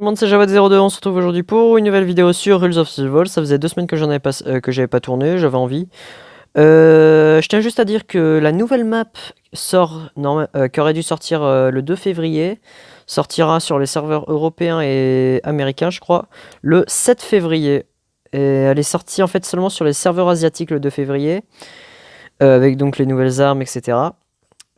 monde, c'est Javad02, on se retrouve aujourd'hui pour une nouvelle vidéo sur Rules of Survival. Ça faisait 2 semaines que j'avais pas tourné, j'avais envie. Je tiens juste à dire que la nouvelle map qui aurait dû sortir le 2 février, sortira sur les serveurs européens et américains, je crois, le 7 février. Et elle est sortie en fait seulement sur les serveurs asiatiques le 2 février, avec donc les nouvelles armes, etc.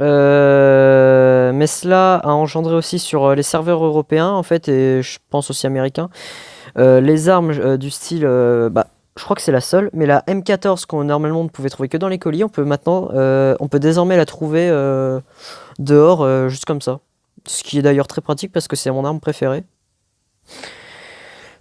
Mais cela a engendré aussi sur les serveurs européens, en fait, et je pense aussi américains, les armes du style, je crois que c'est la seule, mais la M14 qu'on normalement ne pouvait trouver que dans les colis, on peut désormais la trouver dehors, juste comme ça. Ce qui est d'ailleurs très pratique parce que c'est mon arme préférée.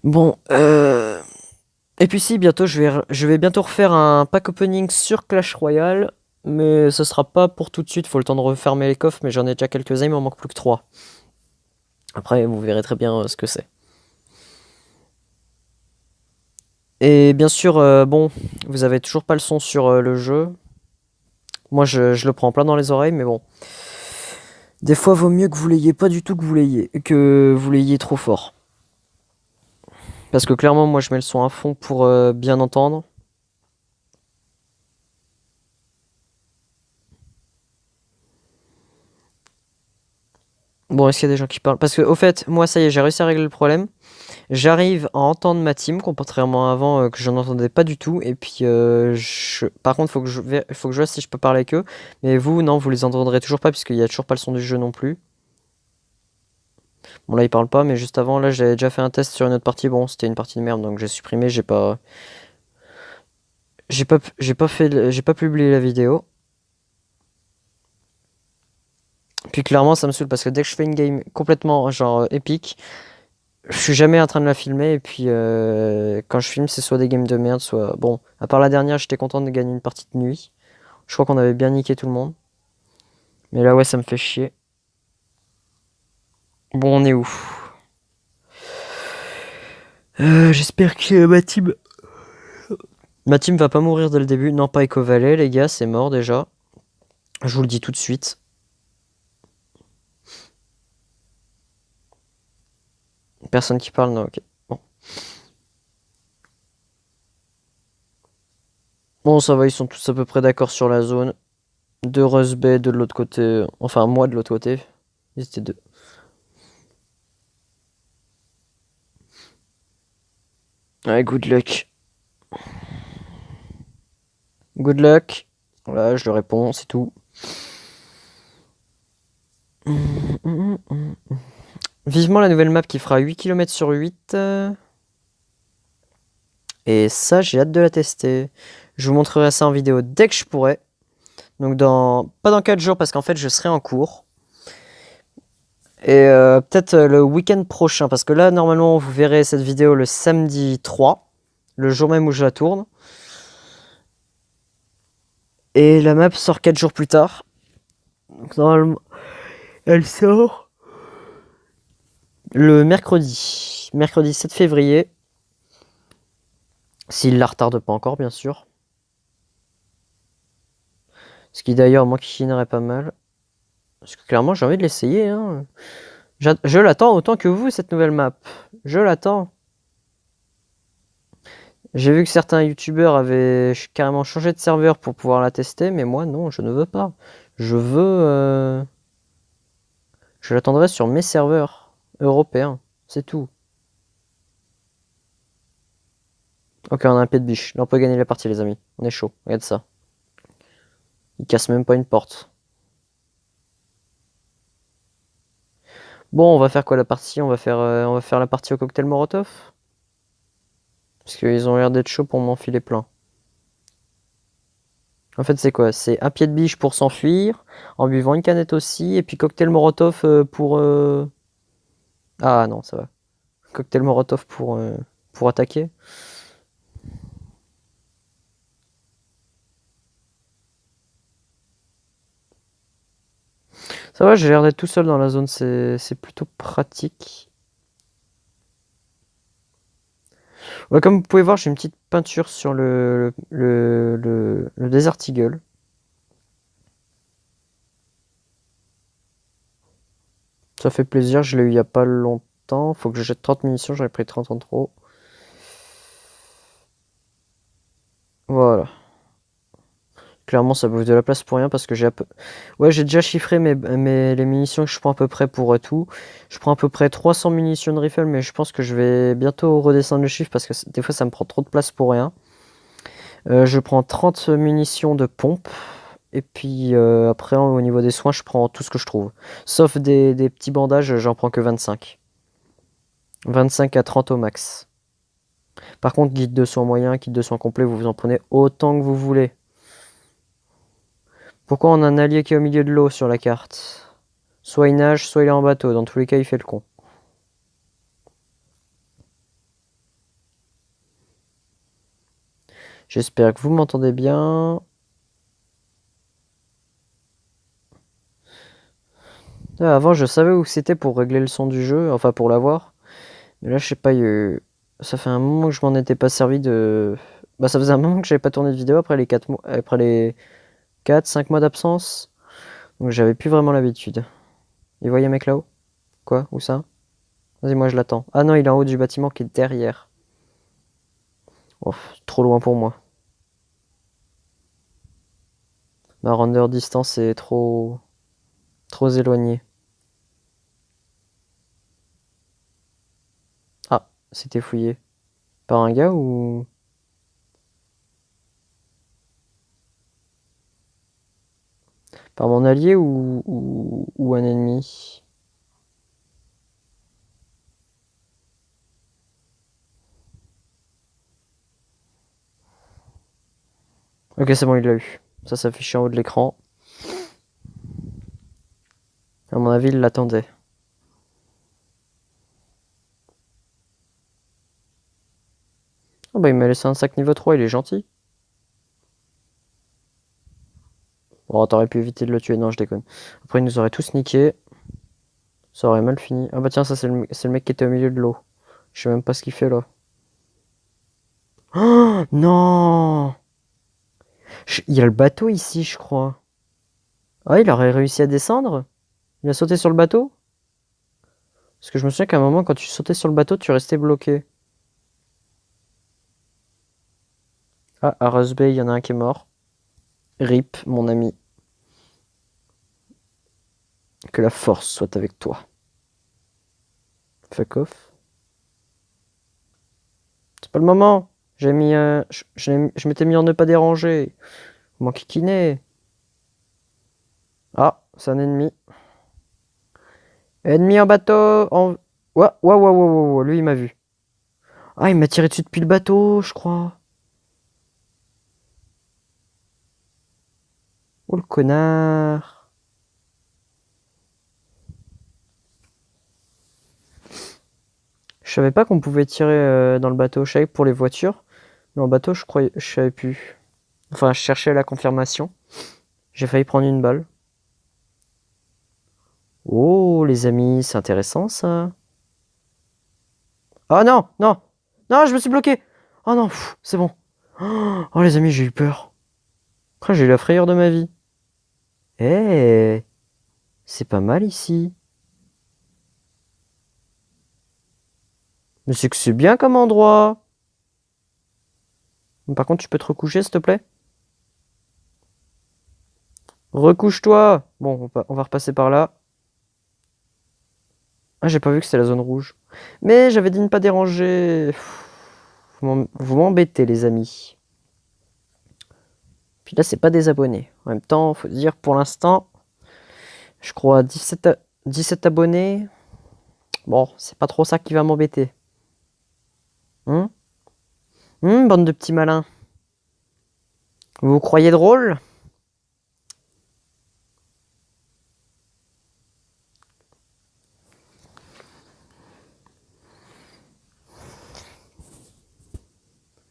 Bon, et puis si, bientôt, je vais bientôt refaire un pack opening sur Clash Royale. Mais ce sera pas pour tout de suite, faut le temps de refermer les coffres, mais j'en ai déjà quelques-uns, il m'en manque plus que 3. Après, vous verrez très bien ce que c'est. Et bien sûr, bon, vous avez toujours pas le son sur le jeu. Moi, je le prends plein dans les oreilles, mais bon. Des fois, vaut mieux que vous l'ayez pas du tout que vous l'ayez trop fort. Parce que clairement, moi, je mets le son à fond pour bien entendre. Bon, est-ce qu'il y a des gens qui parlent? Parce que, au fait, moi, ça y est, j'ai réussi à régler le problème. J'arrive à entendre ma team, contrairement à avant que j'en entendais pas du tout. Et puis, par contre, faut que je vois si je peux parler avec eux. Mais vous, non, vous les entendrez toujours pas, puisqu'il y a toujours pas le son du jeu non plus. Bon, là, ils parlent pas, mais juste avant, là, j'avais déjà fait un test sur une autre partie. Bon, c'était une partie de merde, donc j'ai supprimé, j'ai pas publié la vidéo. Puis clairement, ça me saoule parce que dès que je fais une game complètement, genre, épique, je suis jamais en train de la filmer. Et puis, quand je filme, c'est soit des games de merde, soit... Bon, à part la dernière, j'étais content de gagner une partie de nuit. Je crois qu'on avait bien niqué tout le monde. Mais là, ouais, ça me fait chier. Bon, on est où? J'espère que ma team va pas mourir dès le début. Non, pas Echo Valley, les gars, c'est mort déjà. Je vous le dis tout de suite. Personne qui parle, non, ok. Bon. Bon, ça va, ils sont tous à peu près d'accord sur la zone. De Rust Bay de l'autre côté. Enfin, moi de l'autre côté. Ils étaient deux. Ouais, good luck. Good luck. Voilà, je le réponds, c'est tout. Vivement la nouvelle map qui fera 8 km sur 8. Et ça, j'ai hâte de la tester. Je vous montrerai ça en vidéo dès que je pourrai. Donc pas dans 4 jours parce qu'en fait je serai en cours. Et peut-être le week-end prochain. Parce que là normalement vous verrez cette vidéo le samedi 3. Le jour même où je la tourne. Et la map sort 4 jours plus tard. Donc normalement elle sort le mercredi. Mercredi 7 février. S'il la retarde pas encore bien sûr. Ce qui d'ailleurs m'enquiquinerait pas mal. Parce que clairement j'ai envie de l'essayer. Hein. Je l'attends autant que vous, cette nouvelle map. Je l'attends. J'ai vu que certains youtubeurs avaient carrément changé de serveur pour pouvoir la tester, mais moi non, je ne veux pas. Je veux... Je l'attendrai sur mes serveurs européens. C'est tout. Ok, on a un pied de biche. Là, on peut gagner la partie, les amis. On est chaud. Regarde ça. Il casse même pas une porte. Bon, on va faire quoi la partie? On va faire la partie au cocktail Molotov? Parce qu'ils ont l'air d'être chauds pour m'enfiler plein. En fait, c'est quoi? C'est un pied de biche pour s'enfuir, en buvant une canette aussi, et puis cocktail Molotov pour... Ah non, ça va. Cocktail Molotov pour attaquer. Ça va, j'ai l'air d'être tout seul dans la zone, c'est plutôt pratique. Ouais, comme vous pouvez voir, j'ai une petite peinture sur le Desert Eagle. Ça fait plaisir, je l'ai eu il y a pas longtemps. temps. Faut que je jette 30 munitions, j'en ai pris 30 en trop. Voilà. Clairement, ça bouffe de la place pour rien parce que j'ai ouais, j'ai déjà chiffré les munitions que je prends à peu près pour tout. Je prends à peu près 300 munitions de rifle, mais je pense que je vais bientôt redescendre le chiffre parce que des fois ça me prend trop de place pour rien. Je prends 30 munitions de pompe. Et puis après, au niveau des soins, je prends tout ce que je trouve. Sauf des petits bandages, j'en prends que 25. 25 à 30 au max. Par contre, guide de soins moyen, guide de soins complet, vous en prenez autant que vous voulez. Pourquoi on a un allié qui est au milieu de l'eau sur la carte? Soit il nage, soit il est en bateau. Dans tous les cas, il fait le con. J'espère que vous m'entendez bien. Ah, avant, je savais où c'était pour régler le son du jeu, enfin pour l'avoir. Mais là, je sais pas, ça fait un moment que je m'en étais pas servi de... Bah, ça faisait un moment que j'avais pas tourné de vidéo après les 4 mois, après les 4-5 mois d'absence. Donc j'avais plus vraiment l'habitude. Et voyez mec là-haut? Quoi? Où ça? Vas-y, moi je l'attends. Ah non, il est en haut du bâtiment qui est derrière. Oh, trop loin pour moi. Ma render distance est trop éloignée. Ah, c'était fouillé. Par un gars ou... Par mon allié ou un ennemi? Ok, c'est bon, il l'a eu. Ça s'affiche en haut de l'écran. À mon avis, il l'attendait. Oh bah il m'a laissé un sac niveau 3, il est gentil. Bon, t'aurais pu éviter de le tuer, non, je déconne. Après, il nous aurait tous niqué. Ça aurait mal fini. Ah bah tiens, ça c'est le mec qui était au milieu de l'eau. Je sais même pas ce qu'il fait là. Oh non! Il y a le bateau ici, je crois. Ah, il aurait réussi à descendre? Il a sauté sur le bateau? Parce que je me souviens qu'à un moment, quand tu sautais sur le bateau, tu restais bloqué. Ah, à Rose Bay, il y en a un qui est mort. RIP, mon ami. Que la force soit avec toi. Fuck off. C'est pas le moment. J'ai mis, je m'étais mis en ne pas déranger. Mon kikiné. Ah, c'est un ennemi. Ennemi en bateau. Ouah, ouah, ouah, ouah, ouah, ouah, lui, il m'a vu. Ah, il m'a tiré dessus depuis le bateau, je crois. Oh, le connard. Je savais pas qu'on pouvait tirer dans le bateau. Je savais que pour les voitures. Mais en bateau, je savais plus. Enfin, je cherchais la confirmation. J'ai failli prendre une balle. Oh, les amis, c'est intéressant ça. Oh non, non, non, je me suis bloqué. Oh non, c'est bon. Oh les amis, j'ai eu peur. Après, j'ai eu la frayeur de ma vie. Eh, c'est pas mal ici. Mais c'est que c'est bien comme endroit. Par contre, tu peux te recoucher, s'il te plaît? Recouche-toi. Bon, on va repasser par là. Ah, j'ai pas vu que c'était la zone rouge. Mais j'avais dit ne pas déranger. Vous m'embêtez, les amis. Puis là, c'est pas des abonnés. En même temps, faut dire, pour l'instant, je crois 17 abonnés. Bon, c'est pas trop ça qui va m'embêter. Hein? Bande de petits malins. Vous vous croyez drôle?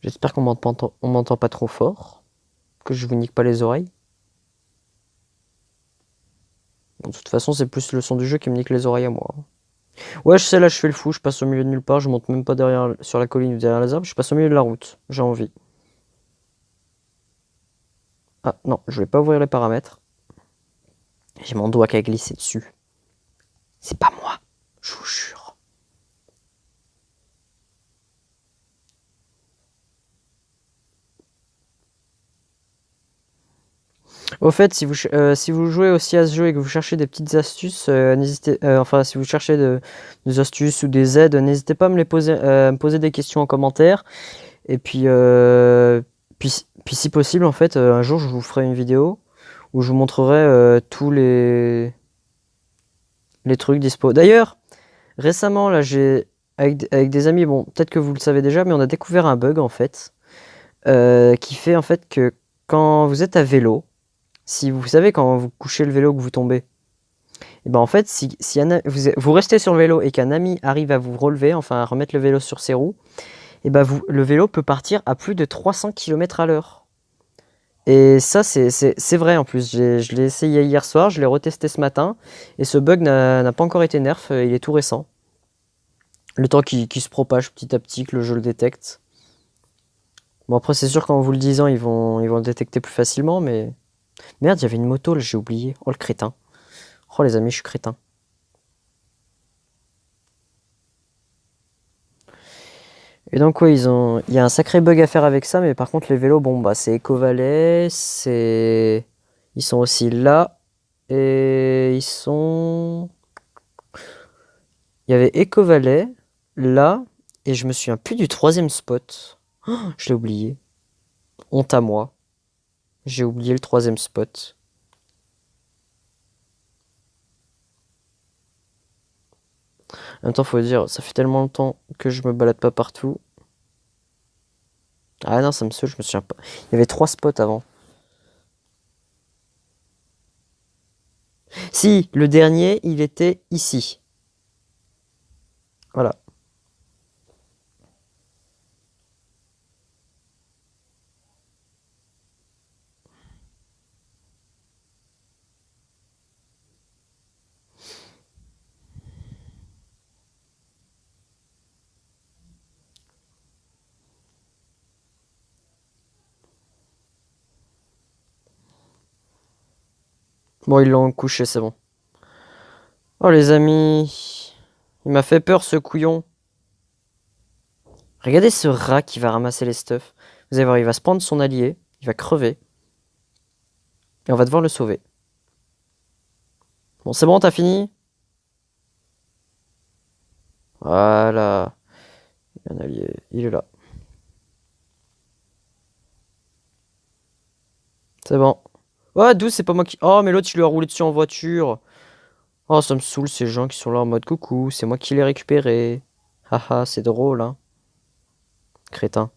J'espère on m'entend pas trop fort. Que je vous nique pas les oreilles. Bon, de toute façon, c'est plus le son du jeu qui me nique les oreilles à moi. Ouais, je sais, là, je fais le fou. Je passe au milieu de nulle part. Je monte même pas derrière, sur la colline ou derrière les arbres. Je passe au milieu de la route. J'ai envie. Ah non, je vais pas ouvrir les paramètres. J'ai mon doigt qui a glissé dessus. C'est pas moi, je vous jure. Au fait, si vous jouez aussi à ce jeu et que vous cherchez des petites astuces, enfin, si vous cherchez des astuces ou des aides, n'hésitez pas à me poser des questions en commentaire. Et puis si possible, en fait, un jour, je vous ferai une vidéo où je vous montrerai tous les trucs dispo. D'ailleurs, récemment, là, avec des amis, bon, peut-être que vous le savez déjà, mais on a découvert un bug, en fait, qui fait, en fait, que quand vous êtes à vélo, si vous savez, quand vous couchez le vélo, que vous tombez, et ben en fait, si vous restez sur le vélo et qu'un ami arrive à vous relever, enfin à remettre le vélo sur ses roues, et ben le vélo peut partir à plus de 300 km à l'heure. Et ça, c'est vrai en plus. Je l'ai essayé hier soir, je l'ai retesté ce matin, et ce bug n'a pas encore été nerf, il est tout récent. Le temps qu'il se propage petit à petit, que le jeu le détecte. Bon, après, c'est sûr qu'en vous le disant, ils vont le détecter plus facilement, mais. Merde, il y avait une moto, là, j'ai oublié. Oh, le crétin. Oh, les amis, je suis crétin. Et donc, ouais, il y a un sacré bug à faire avec ça, mais par contre, les vélos, bon, bah, c'est Ecovalet, ils sont aussi là, et il y avait Ecovalet, là, et je me souviens plus du troisième spot. Oh, je l'ai oublié. Honte à moi. J'ai oublié le troisième spot. En même temps, faut dire, ça fait tellement longtemps que je me balade pas partout. Ah non, ça me saoule, je me souviens pas. Il y avait 3 spots avant. Si, le dernier, il était ici. Voilà. Bon, ils l'ont couché, c'est bon. Oh les amis, il m'a fait peur ce couillon. Regardez ce rat qui va ramasser les stuffs. Vous allez voir, il va se prendre son allié, il va crever. Et on va devoir le sauver. Bon, c'est bon, t'as fini? Voilà. Il y a un allié, il est là. C'est bon. Ouais, d'où c'est pas moi qui... Oh, mais l'autre, il lui a roulé dessus en voiture. Oh, ça me saoule ces gens qui sont là en mode coucou, c'est moi qui l'ai récupéré. Haha, c'est drôle, hein. Crétin.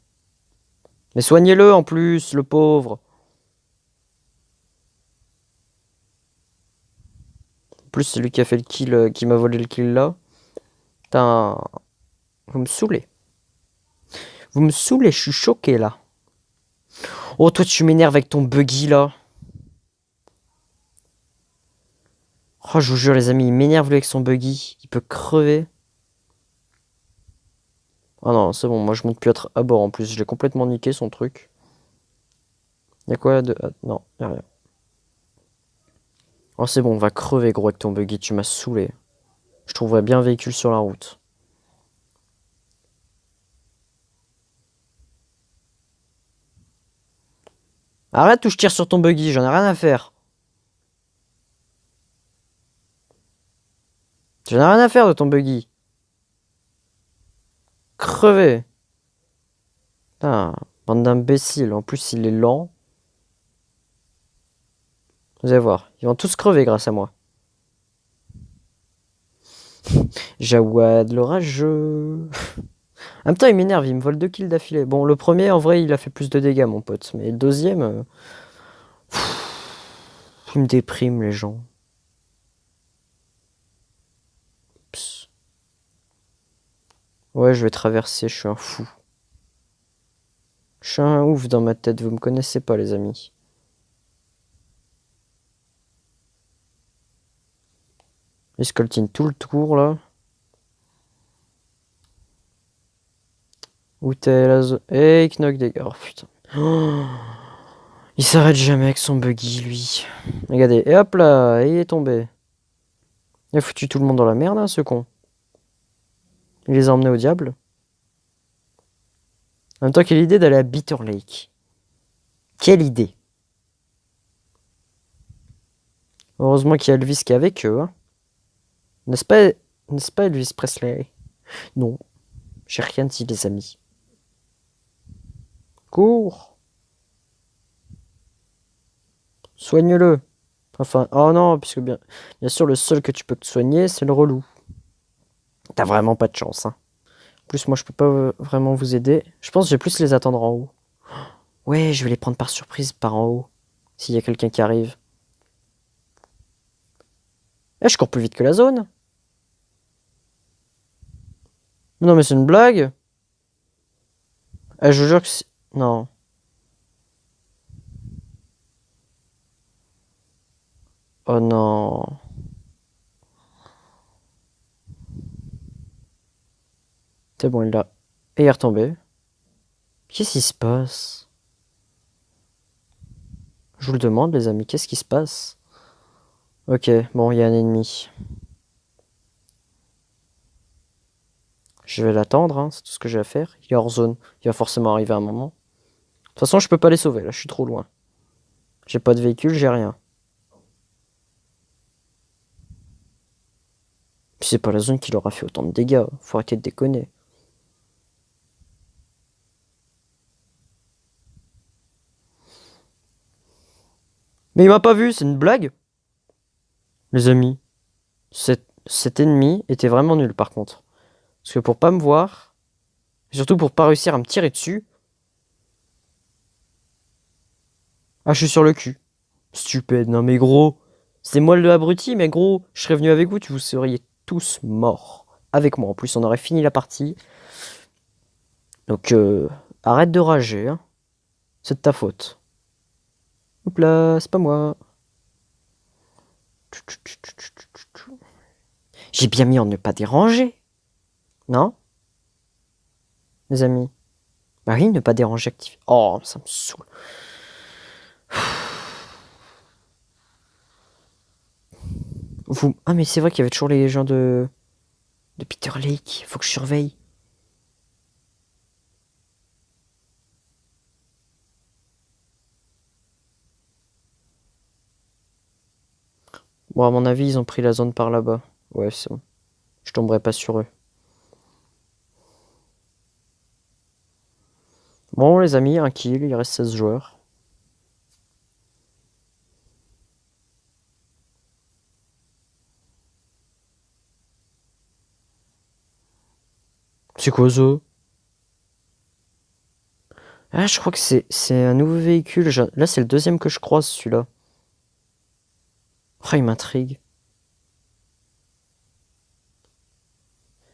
Mais soignez-le en plus, le pauvre. En plus, c'est lui qui a fait le kill, qui m'a volé le kill là. Putain, vous me saoulez. Vous me saoulez, je suis choqué là. Oh, toi, tu m'énerves avec ton buggy là. Oh, je vous jure, les amis, il m'énerve lui avec son buggy. Il peut crever. Ah non, c'est bon, moi je monte plus à bord en plus. Je l'ai complètement niqué son truc. Y'a quoi de. Ah, non, y'a rien. Oh, c'est bon, on va crever gros avec ton buggy. Tu m'as saoulé. Je trouverais bien un véhicule sur la route. Arrête ou je tire sur ton buggy, j'en ai rien à faire. J'en ai rien à faire de ton buggy. Crever. Putain, bande d'imbéciles. En plus, il est lent. Vous allez voir, ils vont tous crever grâce à moi. Jawad l'orageux. En même temps, il m'énerve, il me vole 2 kills d'affilée. Bon, le premier, en vrai, il a fait plus de dégâts, mon pote. Mais le deuxième, il me déprime, les gens. Psst. Ouais, je vais traverser, je suis un fou. Je suis un ouf dans ma tête, vous me connaissez pas, les amis. Il scoltine tout le tour, là. Où t'es, la zone? Hey, knock des gars. Oh, putain. Oh, il s'arrête jamais avec son buggy, lui. Regardez, et hop là, et il est tombé. Il a foutu tout le monde dans la merde, hein, ce con. Il les a emmenés au diable. En même temps, quelle idée d'aller à Bitter Lake. Quelle idée. Heureusement qu'il y a Elvis qui est avec eux, hein. N'est-ce pas, n'est-ce pas Elvis Presley? Non, j'ai rien dit, les amis. Cours, soigne-le. Enfin, oh non, puisque bien sûr, le seul que tu peux te soigner, c'est le relou. T'as vraiment pas de chance, hein. En plus, moi, je peux pas vraiment vous aider. Je pense que je vais plus les attendre en haut. Ouais, je vais les prendre par surprise par en haut. S'il y a quelqu'un qui arrive. Eh, je cours plus vite que la zone. Non, mais c'est une blague. Eh, je vous jure que c'est... Non. Oh non. C'est bon, il l'a. Et il est retombé. Qu'est-ce qui se passe? Je vous le demande, les amis, qu'est-ce qui se passe? Ok, bon, il y a un ennemi. Je vais l'attendre, hein, c'est tout ce que j'ai à faire. Il est hors zone. Il va forcément arriver à un moment. De toute façon, je peux pas les sauver, là, je suis trop loin. J'ai pas de véhicule, j'ai rien. Puis c'est pas la zone qui leur a fait autant de dégâts. Faut arrêter de déconner. Mais il m'a pas vu, c'est une blague? Les amis, cet ennemi était vraiment nul par contre. Parce que pour pas me voir, et surtout pour pas réussir à me tirer dessus, ah, je suis sur le cul. Stupide, non mais gros, c'est moi le abruti, mais gros, je serais venu avec vous, vous seriez tous morts. Avec moi, en plus, on aurait fini la partie. Donc, arrête de rager, hein. C'est de ta faute. Hop là, c'est pas moi. J'ai bien mis en ne pas déranger, non, les amis? Bah oui, ne pas déranger actif. Oh, ça me saoule. Vous... Ah, mais c'est vrai qu'il y avait toujours les gens de Peter Lake. Faut que je surveille. Bon, à mon avis, ils ont pris la zone par là-bas. Ouais, c'est bon. Je tomberai pas sur eux. Bon, les amis, un kill, il reste 16 joueurs. C'est quoi ça? Ah, je crois que c'est un nouveau véhicule. Là, c'est le deuxième que je croise, celui-là. Oh, il m'intrigue.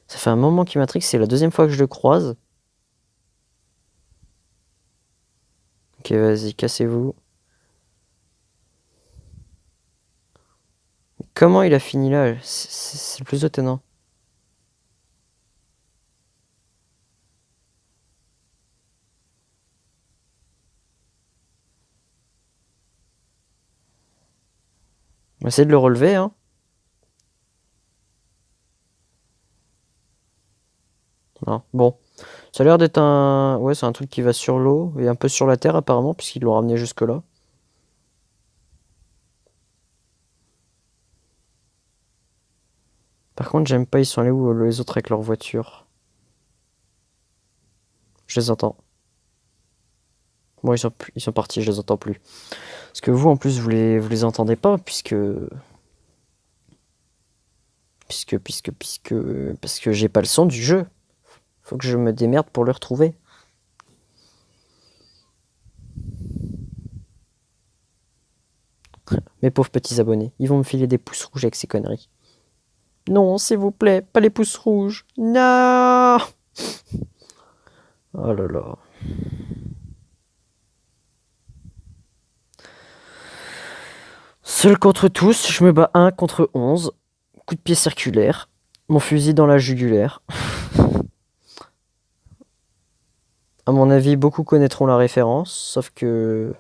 Ça fait un moment qu'il m'intrigue, c'est la deuxième fois que je le croise. Ok, vas-y, cassez-vous. Comment il a fini là? C'est le plus étonnant. On va essayer de le relever, hein. Non, bon. Ça a l'air d'être un... Ouais, c'est un truc qui va sur l'eau et un peu sur la terre apparemment, puisqu'ils l'ont ramené jusque-là. Par contre, j'aime pas, ils sont allés où les autres avec leur voiture? Je les entends. Bon, ils sont partis, je les entends plus. Parce que vous, en plus, vous les entendez pas, parce que j'ai pas le son du jeu. Faut que je me démerde pour le retrouver. Mes pauvres petits abonnés, ils vont me filer des pouces rouges avec ces conneries. Non, s'il vous plaît, pas les pouces rouges. Non! Oh là là. Seul contre tous, je me bats 1 contre 11. Coup de pied circulaire. Mon fusil dans la jugulaire. À mon avis, beaucoup connaîtront la référence, sauf que...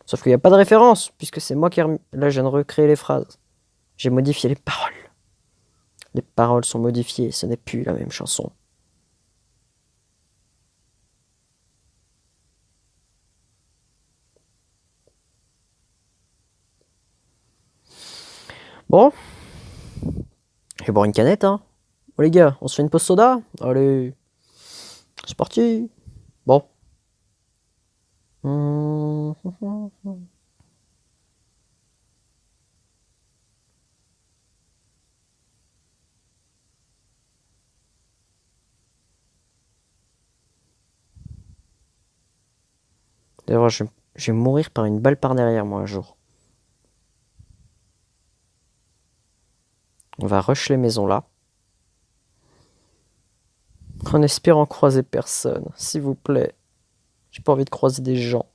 Sauf qu'il n'y a pas de référence, puisque c'est moi qui... Là, je viens de recréer les phrases. J'ai modifié les paroles. Les paroles sont modifiées, ce n'est plus la même chanson. Bon, je vais boire une canette, hein. Bon, les gars, on se fait une pause soda? Allez, c'est parti. Bon. D'ailleurs, je vais mourir par une balle par derrière, moi, un jour. On va rush les maisons là. En espérant croiser personne, s'il vous plaît. J'ai pas envie de croiser des gens.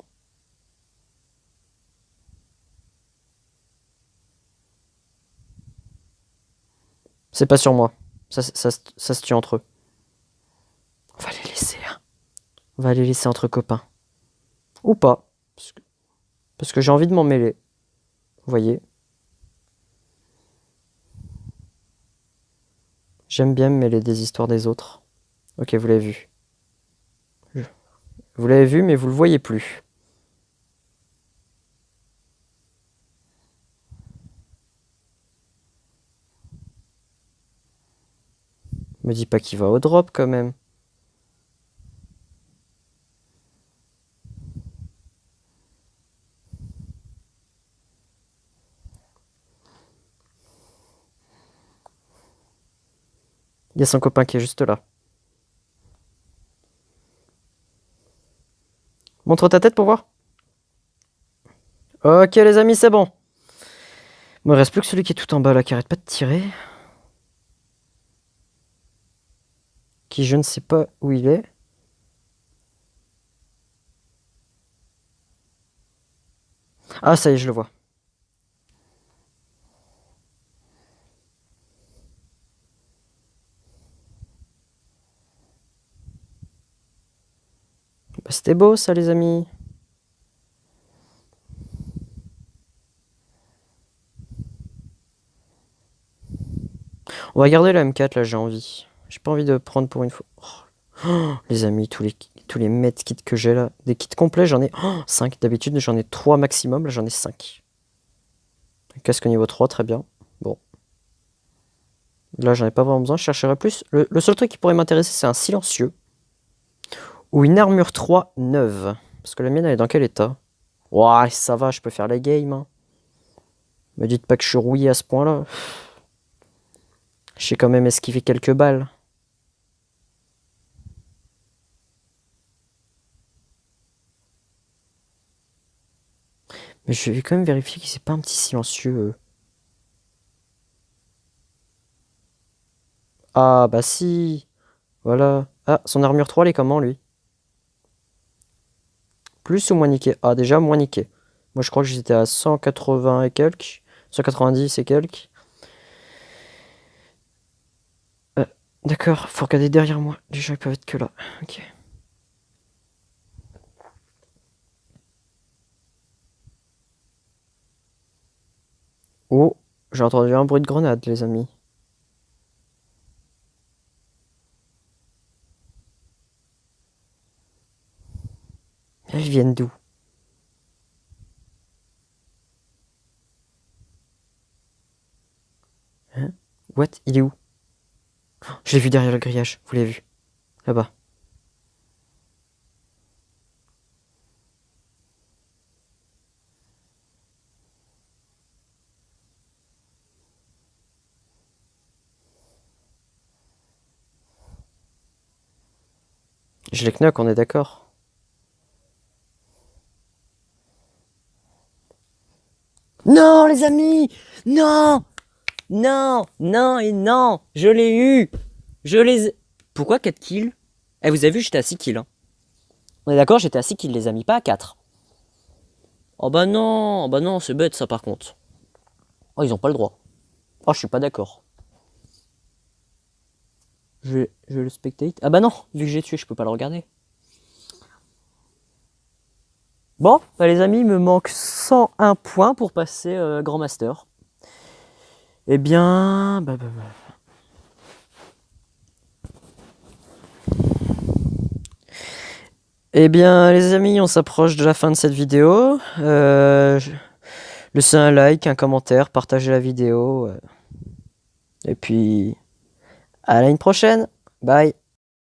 C'est pas sur moi. Ça se tue entre eux. On va les laisser, hein. On va les laisser entre copains. Ou pas. Parce que j'ai envie de m'en mêler. Vous voyez? J'aime bien me mêler des histoires des autres. Ok, vous l'avez vu. Vous l'avez vu, mais vous le voyez plus. Me dis pas qu'il va au drop quand même. Il y a son copain qui est juste là. Montre ta tête pour voir. Ok les amis, c'est bon. Il me reste plus que celui qui est tout en bas là, qui arrête pas de tirer. Qui je ne sais pas où il est. Ah ça y est, je le vois. Bah, c'était beau ça les amis. On va garder la M4 là, j'ai envie. J'ai pas envie de prendre pour une fois. Oh, les amis, tous les medkits que j'ai là. Des kits complets, j'en ai 5. D'habitude, j'en ai 3 maximum. Là, j'en ai 5. Casque niveau 3, très bien. Bon. Là, j'en ai pas vraiment besoin. Je chercherai plus. Le seul truc qui pourrait m'intéresser, c'est un silencieux. Ou une armure 3 neuve. Parce que la mienne, elle est dans quel état? Ouais, ça va, je peux faire la game. Hein. Me dites pas que je suis rouillé à ce point-là. J'ai quand même esquivé quelques balles. Mais je vais quand même vérifier que c'est pas un petit silencieux. Ah, bah si. Voilà. Ah, son armure 3, elle est comment, lui? Plus ou moins niqué? Ah, déjà, moins niqué. Moi, je crois que j'étais à 180 et quelques. 190 et quelques. D'accord, faut regarder derrière moi. Les gens, ils peuvent être que là. Ok. Oh, j'ai entendu un bruit de grenade, les amis. Ils viennent d'où? Hein? What? Il est où? Je l'ai vu derrière le grillage. Vous l'avez vu? Là-bas. Je les knock, on est d'accord. Non, les amis! Non! Non! Non et non! Je l'ai eu! Je les... Pourquoi 4 kills? Eh, vous avez vu, j'étais à 6 kills. Hein. On est d'accord, j'étais à 6 kills, les amis, pas à 4. Oh bah non, c'est bête ça par contre. Oh, ils ont pas le droit. Oh, je suis pas d'accord. Je le spectate. Ah bah non, vu que j'ai tué, je peux pas le regarder. Bon, bah les amis, il me manque 101 points pour passer Grand Master. Eh bien... Eh bien, les amis, on s'approche de la fin de cette vidéo. laissez un like, un commentaire, partagez la vidéo. Et puis, à l'année prochaine. Bye.